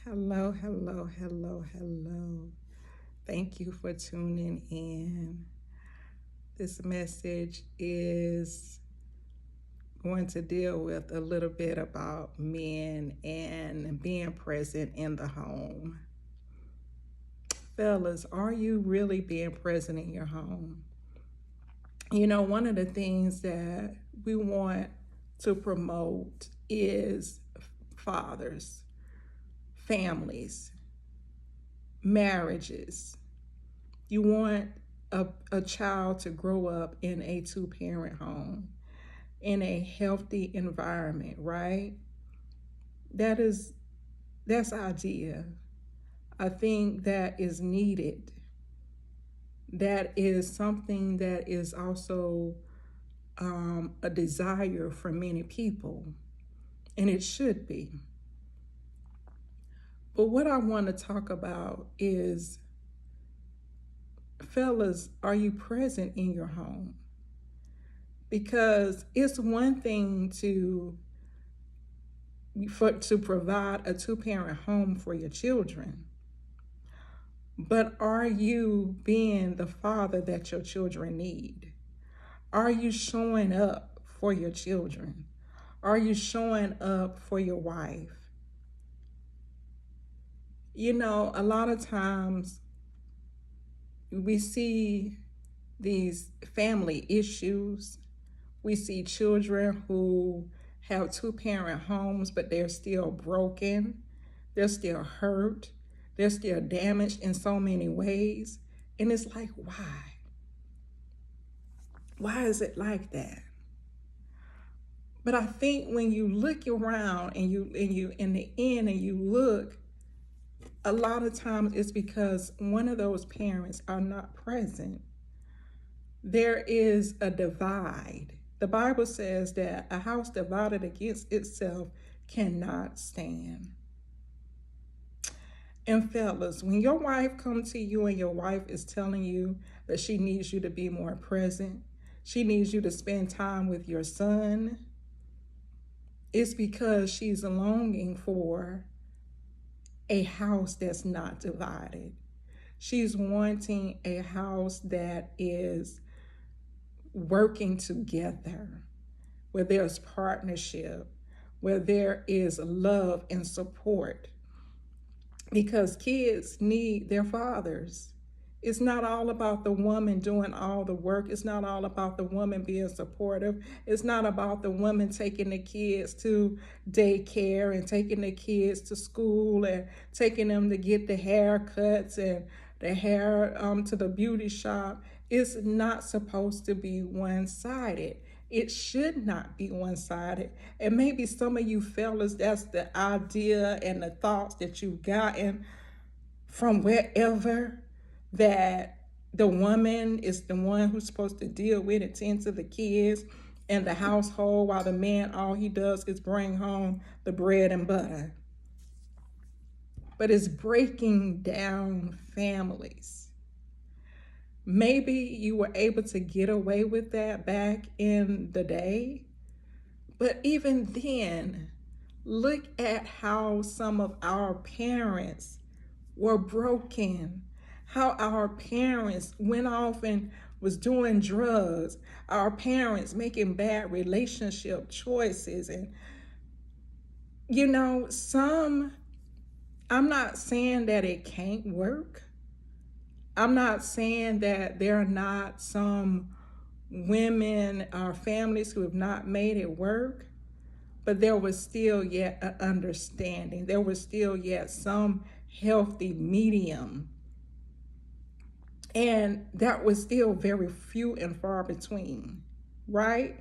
Hello, hello, hello, hello. Thank you for tuning in. This message is going to deal with a little bit about men and being present in the home. Fellas, are you really being present in your home? You know, one of the things that we want to promote is fathers, families, marriages. You want a child to grow up in a two-parent home, in a healthy environment, right? That is that's idea. I think that is needed. That is something that is also a desire for many people, and it should be. But what I want to talk about is, fellas, are you present in your home? Because it's one thing to provide a two-parent home for your children, but are you being the father that your children need? Are you showing up for your children? Are you showing up for your wife? You know, a lot of times we see these family issues. We see children who have two-parent homes, but they're still broken. They're still hurt. They're still damaged in so many ways. And it's like, why? Why is it like that? But I think when you look around and you in the end and you look, a lot of times it's because one of those parents are not present. There is a divide. The Bible says that a house divided against itself cannot stand. And fellas, when your wife comes to you and your wife is telling you that she needs you to be more present, she needs you to spend time with your son, it's because she's longing for a house that's not divided. She's wanting a house that is working together, where there's partnership, where there is love and support. Because kids need their fathers. It's not all about the woman doing all the work. It's not all about the woman being supportive. It's not about the woman taking the kids to daycare and taking the kids to school and taking them to get the haircuts and the hair to the beauty shop. It's not supposed to be one-sided. It should not be one-sided. And maybe some of you fellas, that's the idea and the thoughts that you've gotten from wherever, that the woman is the one who's supposed to deal with and tend to the kids and the household, while the man, all he does is bring home the bread and butter. But it's breaking down families. Maybe you were able to get away with that back in the day, but even then, look at how some of our parents were broken, how our parents went off and was doing drugs, our parents making bad relationship choices. And you know, I'm not saying that it can't work. I'm not saying that there are not some women or families who have not made it work, but there was still yet an understanding. There was still yet some healthy medium. And that was still very few and far between, right?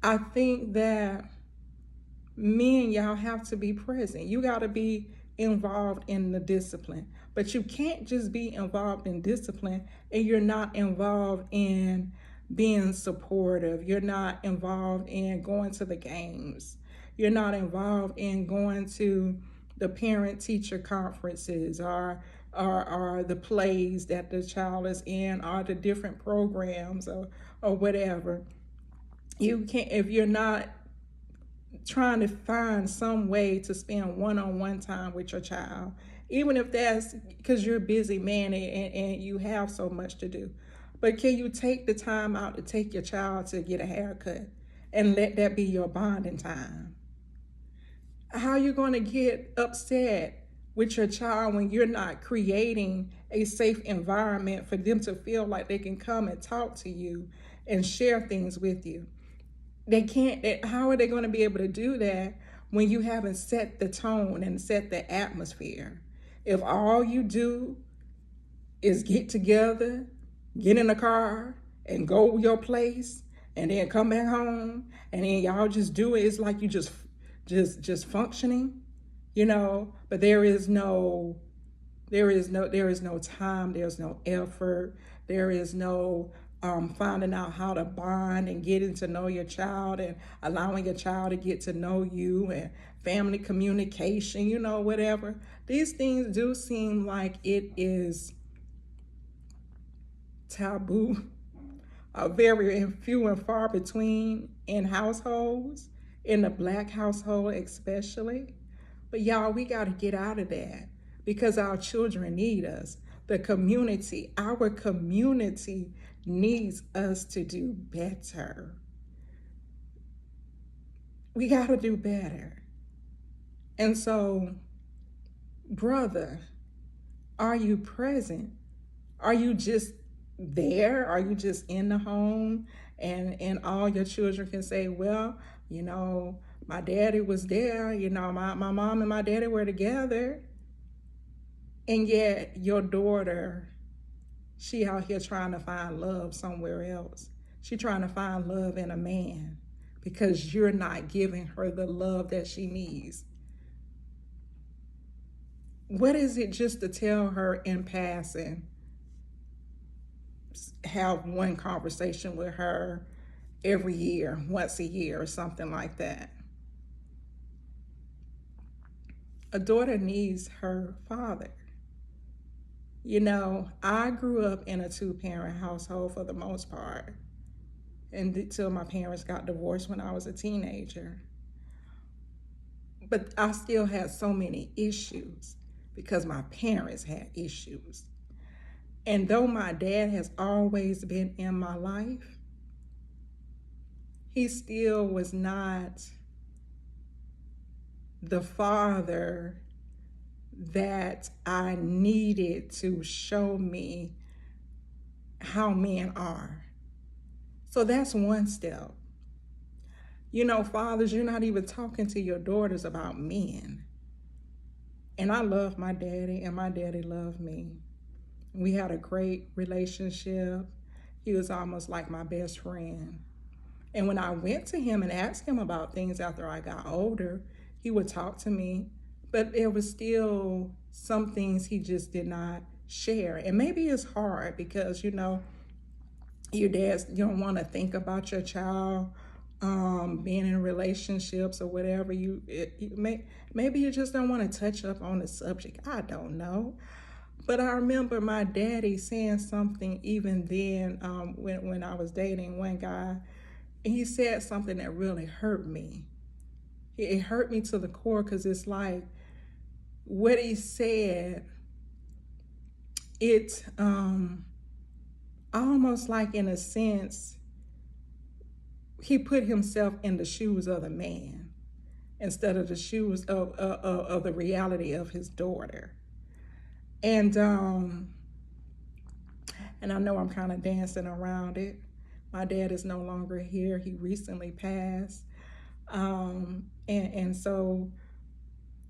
I think that men, y'all have to be present. You got to be involved in the discipline. But you can't just be involved in discipline and you're not involved in being supportive. You're not involved in going to the games. You're not involved in going to the parent-teacher conferences or the plays that the child is in, or the different programs or whatever. You can't, if you're not trying to find some way to spend one-on-one time with your child, even if that's because you're a busy man and you have so much to do. But can you take the time out to take your child to get a haircut and let that be your bonding time? How are you going to get upset with your child when you're not creating a safe environment for them to feel like they can come and talk to you and share things with you? They can't. How are they going to be able to do that when you haven't set the tone and set the atmosphere? If all you do is get together, get in the car, and go your place, and then come back home, and then y'all just do it, it's like you just functioning, But there is no time, there's no effort, there is no finding out how to bond and getting to know your child and allowing your child to get to know you, and family communication, whatever. These things do seem like it is taboo, are very few and far between in households, in the Black household especially. But y'all, we got to get out of that because our children need us. Our community needs us to do better. We got to do better. And so, brother, are you present? Are you just there? Are you just in the home and all your children can say, well, my daddy was there, my mom and my daddy were together. And yet your daughter, she out here trying to find love somewhere else. She trying to find love in a man because you're not giving her the love that she needs. What is it just to tell her in passing, have one conversation with her every year, once a year or something like that? A daughter needs her father. I grew up in a two-parent household for the most part, until my parents got divorced when I was a teenager. But I still had so many issues because my parents had issues. And though my dad has always been in my life, he still was not the father that I needed to show me how men are. So that's one step. Fathers, you're not even talking to your daughters about men. And I love my daddy, and my daddy loved me. We had a great relationship. He was almost like my best friend. And when I went to him and asked him about things after I got older, he would talk to me, but there was still some things he just did not share. And maybe it's hard because, your dads, you don't want to think about your child being in relationships or whatever. Maybe you just don't want to touch up on the subject. I don't know. But I remember my daddy saying something even then when I was dating one guy. And he said something that really hurt me. It hurt me to the core because it's like what he said, it almost like in a sense, he put himself in the shoes of the man instead of the shoes of the reality of his daughter. And I know I'm kind of dancing around it. My dad is no longer here. He recently passed. And so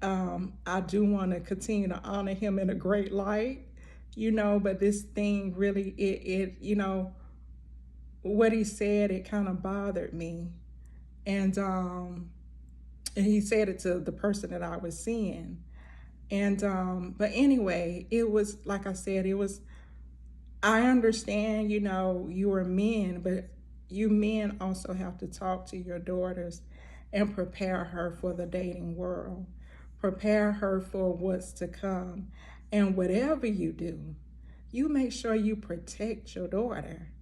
I do want to continue to honor him in a great light, but this thing really, what he said, it kind of bothered me. And he said it to the person that I was seeing. And, but anyway, it was, like I said, I understand, you are men, but you men also have to talk to your daughters and prepare her for the dating world. Prepare her for what's to come. And whatever you do, you make sure you protect your daughter.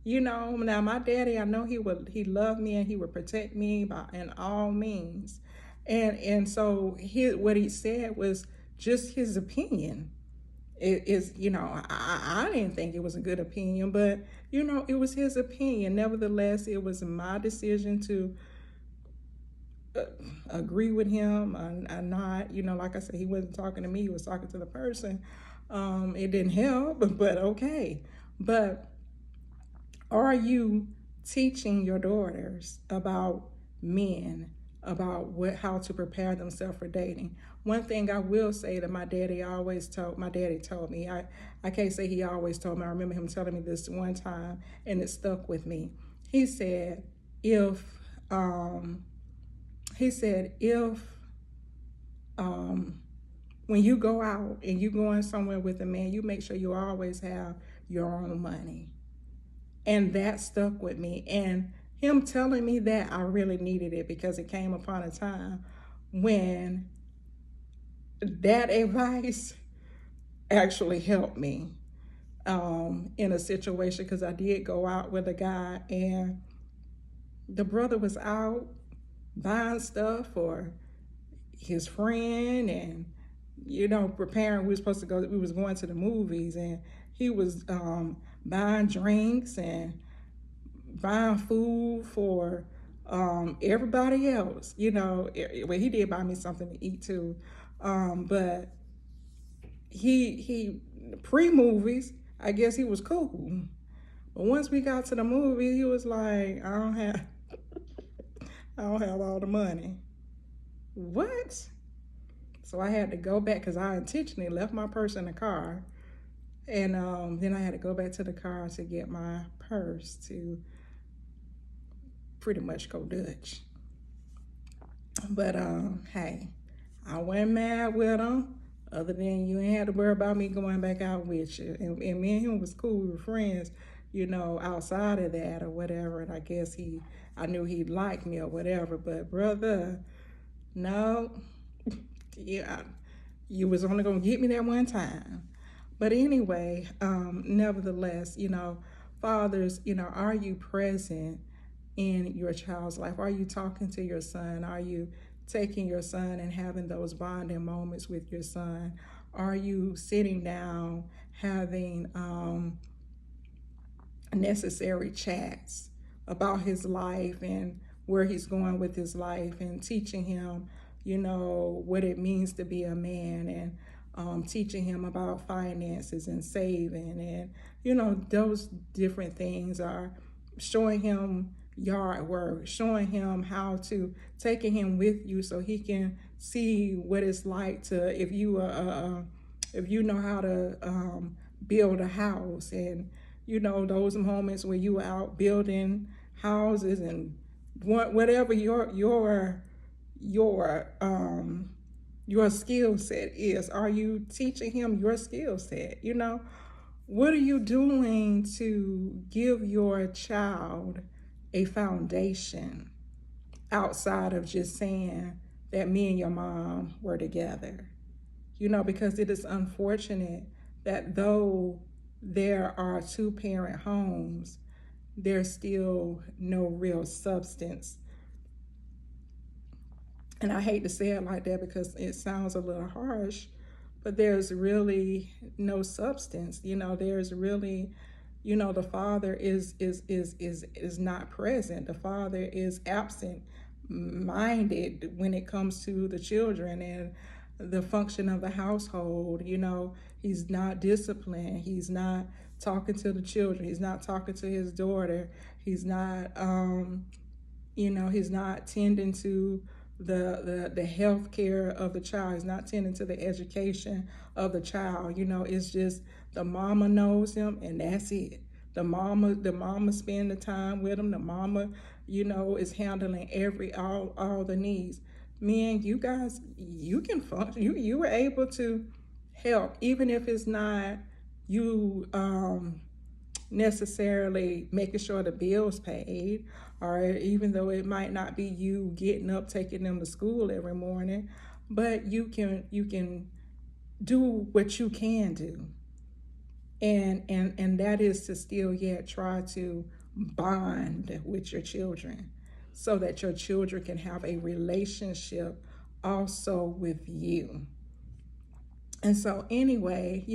You know, now my daddy, I know he loved me and he would protect me by in all means. And so what he said was just his opinion. It is, you know, I didn't think it was a good opinion, but you know, it was his opinion. Nevertheless, it was my decision to agree with him or not. You know, like I said, he wasn't talking to me, he was talking to the person. It didn't help, but okay. But are you teaching your daughters about men, about how to prepare themselves for dating? One thing I will say that my daddy told me, I can't say he always told me, I remember him telling me this one time and it stuck with me. He said, if, um, he said, if, um, when you go out and you going somewhere with a man, you make sure you always have your own money. And that stuck with me. And him telling me that, I really needed it because it came upon a time when that advice actually helped me in a situation, because I did go out with a guy and the brother was out buying stuff for his friend and, you know, preparing. We was going to the movies, and he was buying drinks and buying food for everybody else. You know, well, he did buy me something to eat too, but he pre-movies, I guess he was cool. But once we got to the movie, he was like, I don't have all the money. What? So I had to go back because I intentionally left my purse in the car. And then I had to go back to the car to get my purse to pretty much go Dutch. But hey, I wasn't mad with him. Other than you ain't had to worry about me going back out with you. And me and him was cool. We were friends, you know, outside of that or whatever. And I guess I knew he'd like me or whatever. But brother, no, yeah, you was only gonna get me that one time. But anyway, nevertheless, you know, fathers, you know, are you present in your child's life? Are you talking to your son? Are you taking your son and having those bonding moments with your son? Are you sitting down having necessary chats about his life and where he's going with his life, and teaching him, you know, what it means to be a man, and teaching him about finances and saving, and you know, those different things, are showing him yard work, showing him how to, taking him with you so he can see what it's like to, if you know how to build a house, and you know, those moments where you are out building houses and whatever your skill set is. Are you teaching him your skill set? You know, what are you doing to give your child a foundation outside of just saying that me and your mom were together? You know, because it is unfortunate that though there are two-parent homes, there's still no real substance. And I hate to say it like that because it sounds a little harsh, but there's really no substance. You know, there's really, you know, the father is not present. The father is absent minded when it comes to the children and the function of the household. You know, he's not disciplined. He's not talking to the children. He's not talking to his daughter. He's not, you know, he's not tending to the health care of the child. He's not tending to the education of the child. You know, it's just the mama knows him and that's it. The mama spend the time with him. The mama, you know, is handling all the needs. Men, you guys, you can function. You were able to help, even if it's not you necessarily making sure the bills paid, or even though it might not be you getting up taking them to school every morning, but you can do what you can do. And that is to still yet try to bond with your children so that your children can have a relationship also with you. And so anyway,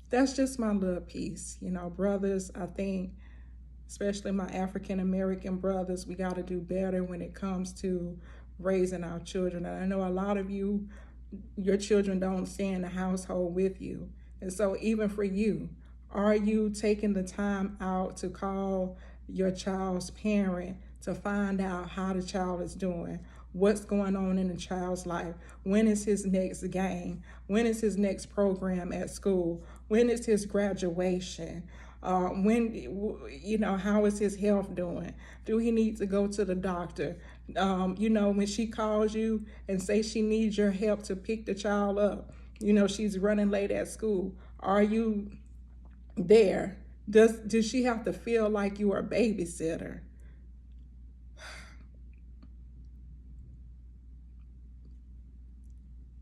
that's just my little piece. Brothers, I think, especially my African American brothers, we got to do better when it comes to raising our children. And I know a lot of you, your children don't stay in the household with you. And so even for you, are you taking the time out to call your child's parent to find out how the child is doing? What's going on in the child's life? When is his next game? When is his next program at school? When is his graduation? How is his health doing? Do he need to go to the doctor? When she calls you and say she needs your help to pick the child up, she's running late at school. Are you there? Does she have to feel like you are a babysitter?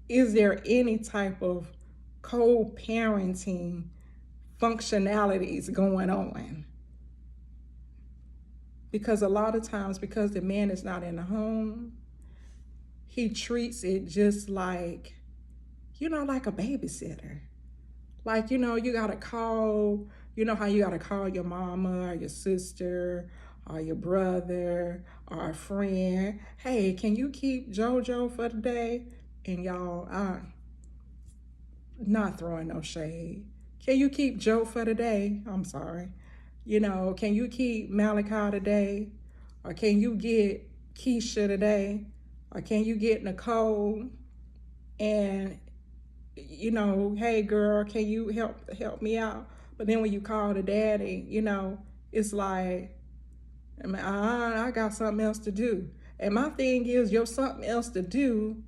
Is there any type of co-parenting functionalities going on? Because a lot of times, because the man is not in the home, he treats it just like, like a babysitter. Like, you got to call, how you got to call your mama or your sister or your brother or a friend. Hey, can you keep JoJo for the day? And y'all, I'm not throwing no shade. Can you keep Joe for the day? I'm sorry. Can you keep Malachi today? Or can you get Keisha today? Or can you get Nicole? And, hey girl, can you help me out? But then when you call the daddy, it's like, I got something else to do. And my thing is, your something else to do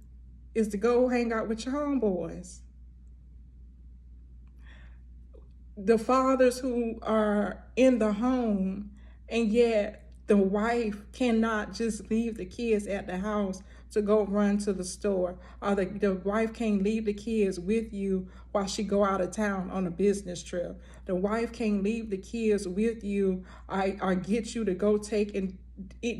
is to go hang out with your homeboys. The fathers who are in the home, and yet the wife cannot just leave the kids at the house to go run to the store, or the wife can't leave the kids with you while she go out of town on a business trip. The wife can't leave the kids with you or get you to go take and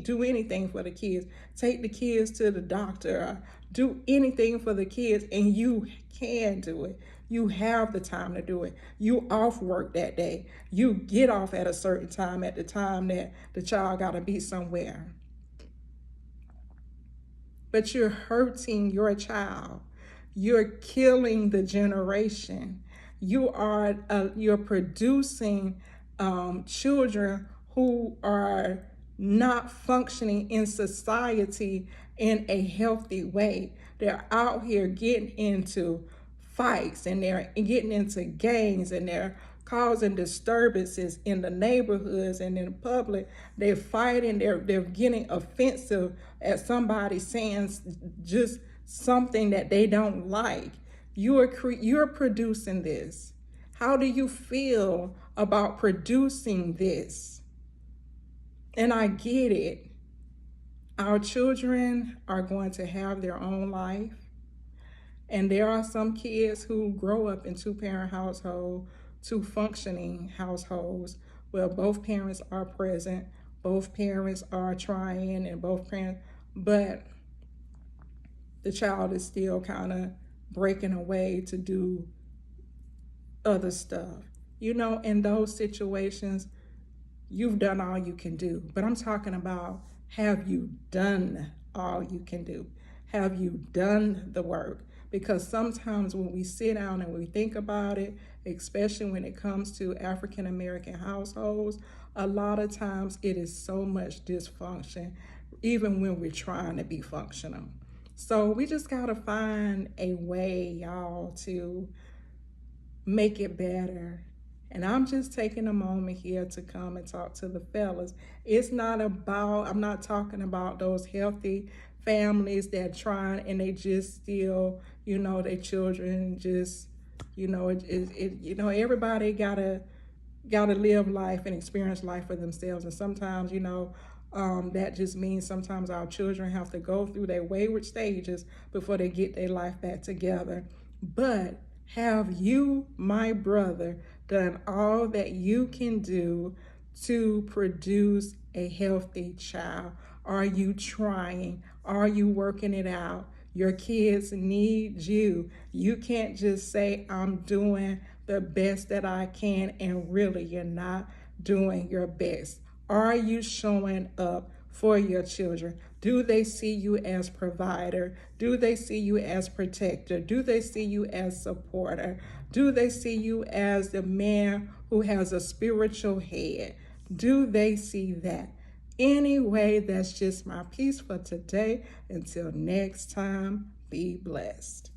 do anything for the kids. Take the kids to the doctor, or do anything for the kids, and you can do it. You have the time to do it. You off work that day. You get off at a certain time, at the time that the child got to be somewhere. But you're hurting your child. You're killing the generation. You're producing children who are not functioning in society in a healthy way. They're out here getting into fights, and they're getting into gangs, and they're causing disturbances in the neighborhoods and in the public. They're fighting, they're getting offensive at somebody saying just something that they don't like. You're producing this. How do you feel about producing this? And I get it. Our children are going to have their own life. And there are some kids who grow up in two-parent households, two functioning households, where both parents are present, both parents are trying, and both parents, but the child is still kind of breaking away to do other stuff. In those situations, you've done all you can do. But I'm talking about, have you done all you can do? Have you done the work? Because sometimes when we sit down and we think about it, especially when it comes to African American households, a lot of times it is so much dysfunction, even when we're trying to be functional. So we just gotta find a way, y'all, to make it better. And I'm just taking a moment here to come and talk to the fellas. I'm not talking about those healthy families that trying and they just still, their children just, everybody gotta live life and experience life for themselves. And sometimes, that just means sometimes our children have to go through their wayward stages before they get their life back together. But Have you, my brother, done all that you can do to produce a healthy child? Are you trying? Are you working it out? Your kids need you. You can't just say, I'm doing the best that I can, and really you're not doing your best. Are you showing up for your children? Do they see you as provider? Do they see you as protector? Do they see you as supporter? Do they see you as the man who has a spiritual head? Do they see that? Anyway, that's just my piece for today. Until next time, be blessed.